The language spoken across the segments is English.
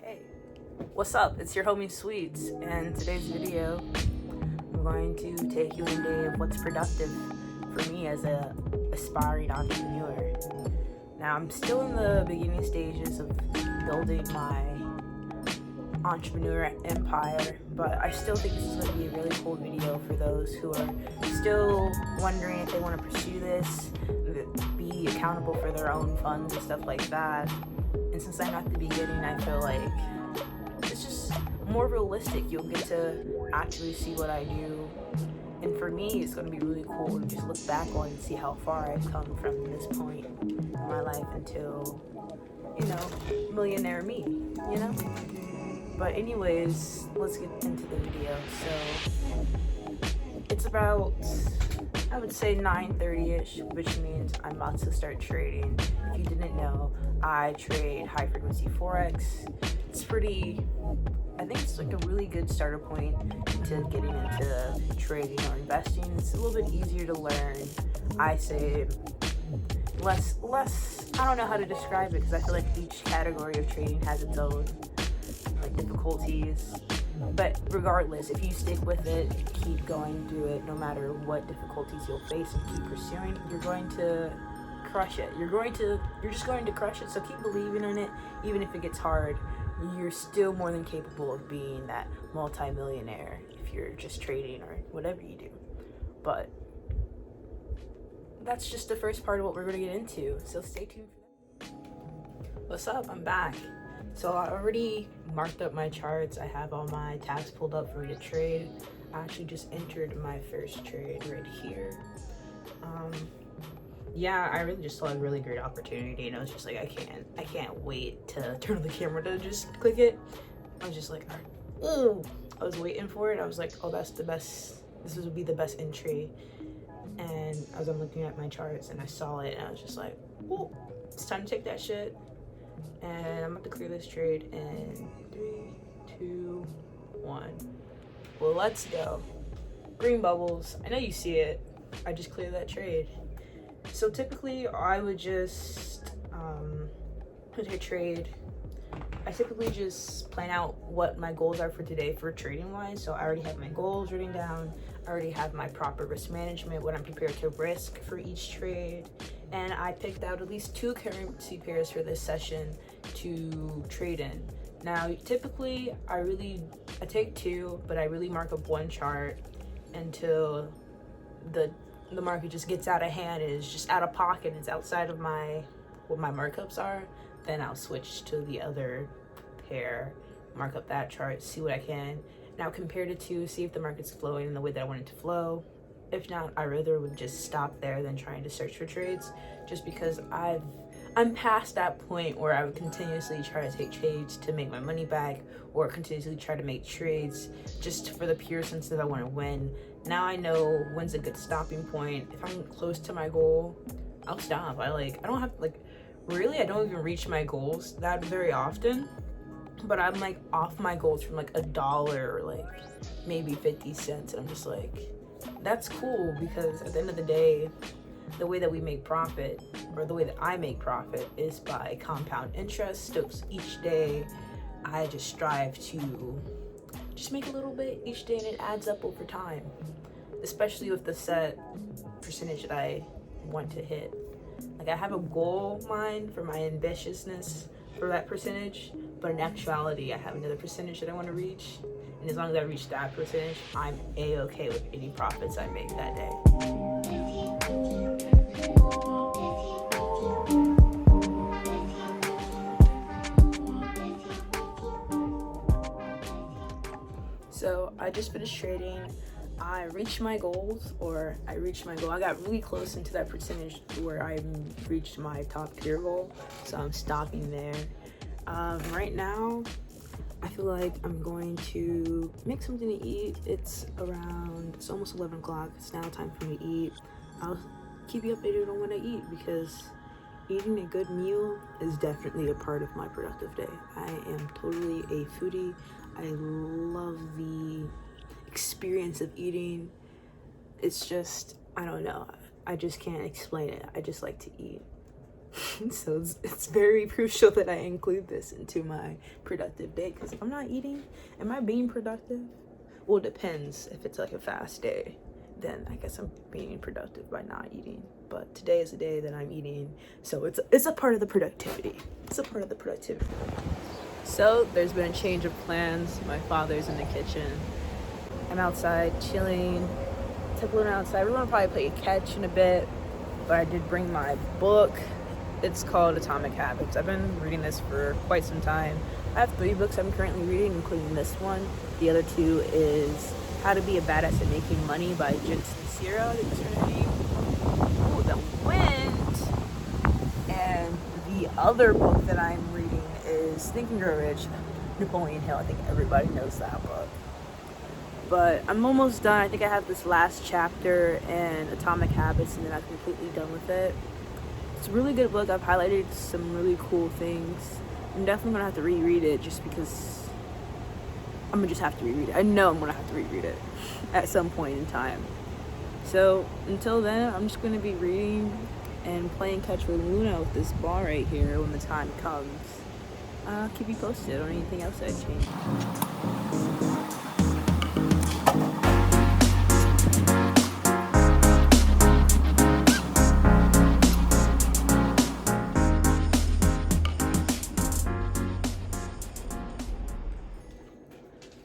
Hey, what's up? It's your homie Sweets, and today's video, I'm going to take you in a day of what's productive for me as a aspiring entrepreneur. Now, I'm still in the beginning stages of building my entrepreneur empire, but I still think this is going to be a really cool video for those who are still wondering if they want to pursue this, be accountable for their own funds and stuff like that. And since I'm at the beginning, I feel like it's just more realistic. You'll get to actually see what I do. And for me, it's going to be really cool to just look back on and see how far I've come from this point in my life until, millionaire me, But anyways, let's get into the video. So it's about, I would say 9:30ish, which means I'm about to start trading. If you didn't know, I trade high frequency Forex. I think it's like a really good starter point to getting into trading or investing. It's a little bit easier to learn. I say less, I don't know how to describe it because I feel like each category of trading has its own difficulties. But regardless, if you stick with it, keep going through it, no matter what difficulties you'll face, and keep pursuing, you're going to crush it. You're just going to crush it. So keep believing in it, even if it gets hard. You're still more than capable of being that multi-millionaire if you're just trading or whatever you do. But that's just the first part of what we're going to get into. So stay tuned for that. What's up? I'm back. So I already marked up my charts. I have all my tabs pulled up for me to trade. I actually just entered my first trade right here. I really just saw a really great opportunity, and I was just like, I can't wait to turn on the camera to just click it. I was just like, oh, I was waiting for it. I was like, oh, that's the best. This would be the best entry. And as I'm looking at my charts and I saw it, and I was just like, oh, it's time to take that shit. And I'm about to clear this trade in 3, 2, 1. Well, let's go. Green bubbles. I know you see it. I just cleared that trade. So typically I would just put a trade. I typically just plan out what my goals are for today for trading wise. So I already have my goals written down. I already have my proper risk management, what I'm prepared to risk for each trade. And I picked out at least 2 currency pairs for this session to trade in. Now, typically I take 2, but I really mark up one chart until the market just gets out of hand and is just out of pocket and it's outside of what my markups are. Then I'll switch to the other pair, mark up that chart, see what I can. Now compare the 2, see if the market's flowing in the way that I want it to flow. If not, I rather would just stop there than trying to search for trades, just because I'm past that point where I would continuously try to take trades to make my money back, or continuously try to make trades just for the pure sense that I want to win. Now I know when's a good stopping point. If I'm close to my goal, I'll stop. I don't have I don't even reach my goals that very often, but I'm off my goals from $1 or maybe 50 cents, and I'm just like, that's cool, because at the end of the day, the way that we make profit, or the way that I make profit, is by compound interest. So each day I just strive to just make a little bit each day, and it adds up over time, especially with the set percentage that I want to hit. I have a goal in mind for my ambitiousness for that percentage, but in actuality I have another percentage that I want to reach, and as long as I reach that percentage, I'm a-okay with any profits I make that day. So I just finished trading. I reached my goals, I got really close into that percentage where I reached my top tier goal, so I'm stopping there. Right now, I feel like I'm going to make something to eat. It's almost 11 o'clock. It's now time for me to eat. I'll keep you updated on what I eat, because eating a good meal is definitely a part of my productive day. I am totally a foodie. I love the experience of eating. It's just, I don't know. I just can't explain it. I just like to eat. So it's very crucial that I include this into my productive day, because if I'm not eating, am I being productive? Well, it depends. If it's like a fast day, then I guess I'm being productive by not eating. But today is a day that I'm eating, so it's a part of the productivity. It's a part of the productivity. So there's been a change of plans. My father's in the kitchen. I'm outside chilling. Took Luna outside. We're gonna probably play catch in a bit, but I did bring my book. It's called Atomic Habits. I've been reading this for quite some time. I have 3 books I'm currently reading, including this one. The other 2 is How to Be a Badass at Making Money by Jen Sincero. I think that's her name. Ooh, the wind. And the other book that I'm reading is Think and Grow Rich, Napoleon Hill. I think everybody knows that book. But I'm almost done. I think I have this last chapter in Atomic Habits, and then I'm completely done with it. It's a really good book. I've highlighted some really cool things. I'm definitely gonna have to reread it, just because I'm gonna just have to reread it. I know I'm gonna have to reread it at some point in time. So until then, I'm just gonna be reading and playing catch with Luna with this ball right here when the time comes. I'll keep you posted on anything else that changed.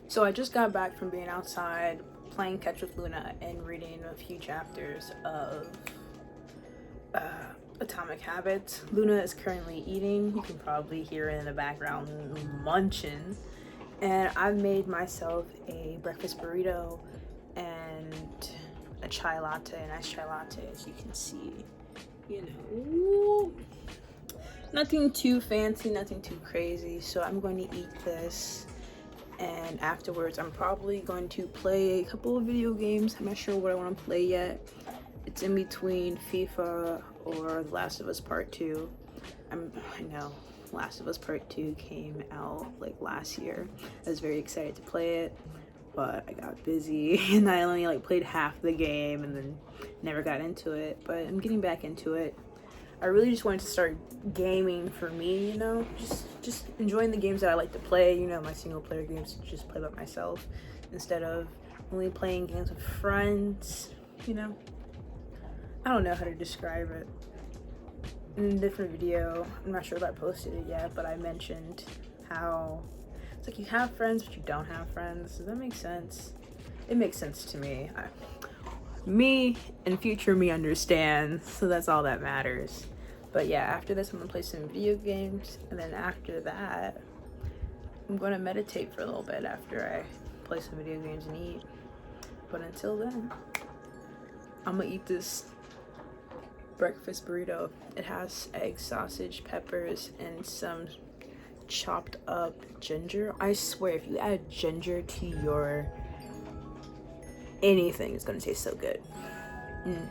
So I just got back from being outside, playing catch with Luna, and reading a few chapters of Atomic Habits. Luna is currently eating. You can probably hear it in the background, munching. And I've made myself a breakfast burrito and a chai latte, a nice chai latte, as you can see. You know, nothing too fancy, nothing too crazy. So I'm going to eat this. And afterwards, I'm probably going to play a couple of video games. I'm not sure what I want to play yet. It's in between FIFA or The Last of Us Part 2. I know, Last of Us Part 2 came out like last year. I was very excited to play it, but I got busy and I only like played half the game and then never got into it. But I'm getting back into it. I really just wanted to start gaming for me, you know, just enjoying the games that I like to play, you know, my single player games, just play by myself instead of only playing games with friends, you know. I don't know how to describe it. In a different video, I'm not sure if I posted it yet, but I mentioned how it's like you have friends but you don't have friends. Does that make sense? It makes sense to me. Me and future me understands, so that's all that matters. But yeah, after this I'm gonna play some video games, and then after that I'm gonna meditate for a little bit after I play some video games and eat. But until then, I'm gonna eat this breakfast burrito. It has egg, sausage, peppers, and some chopped up ginger. I swear, if you add ginger to your anything, it's gonna taste so good.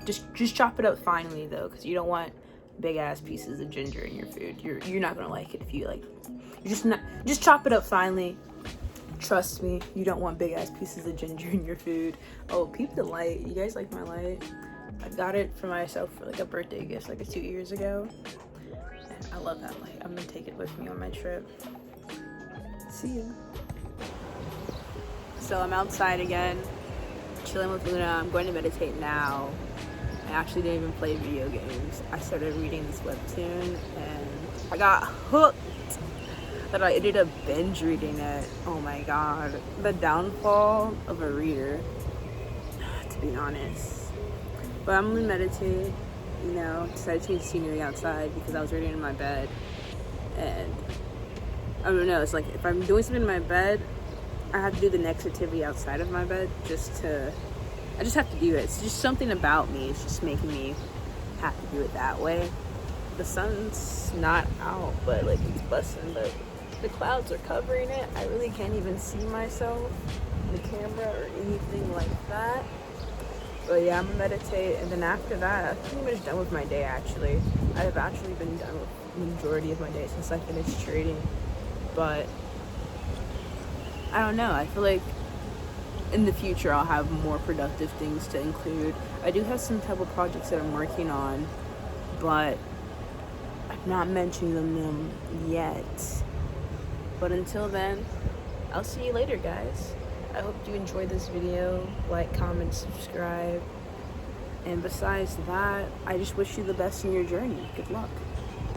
Just chop it up finely though, because you don't want big ass pieces of ginger in your food. You're not gonna like it if you like. Just chop it up finely. Trust me, you don't want big ass pieces of ginger in your food. Oh, peep the light. You guys like my light? I got it for myself for like a birthday gift like 2 years ago. And I love that light. I'm gonna take it with me on my trip. See ya. So I'm outside again, chilling with Luna. I'm going to meditate now. I actually didn't even play video games. I started reading this webtoon and I got hooked that I ended up binge reading it. Oh my god. The downfall of a reader, to be honest. But I'm gonna meditate, you know, decided to change the scenery outside because I was reading in my bed. And I don't know, it's like if I'm doing something in my bed, I have to do the next activity outside of my bed I just have to do it. It's just something about me. It's just making me have to do it that way. The sun's not out, but like it's busting, but the clouds are covering it. I really can't even see myself in the camera or anything like that. But yeah, I'm gonna meditate, and then after that, I'm pretty much done with my day actually. I have actually been done with the majority of my day since I finished trading. But I don't know, I feel like in the future I'll have more productive things to include. I do have some couple projects that I'm working on, but I not mentioning them yet. But until then, I'll see you later, guys. I hope you enjoyed this video. Like, comment, subscribe. And besides that, I just wish you the best in your journey. Good luck.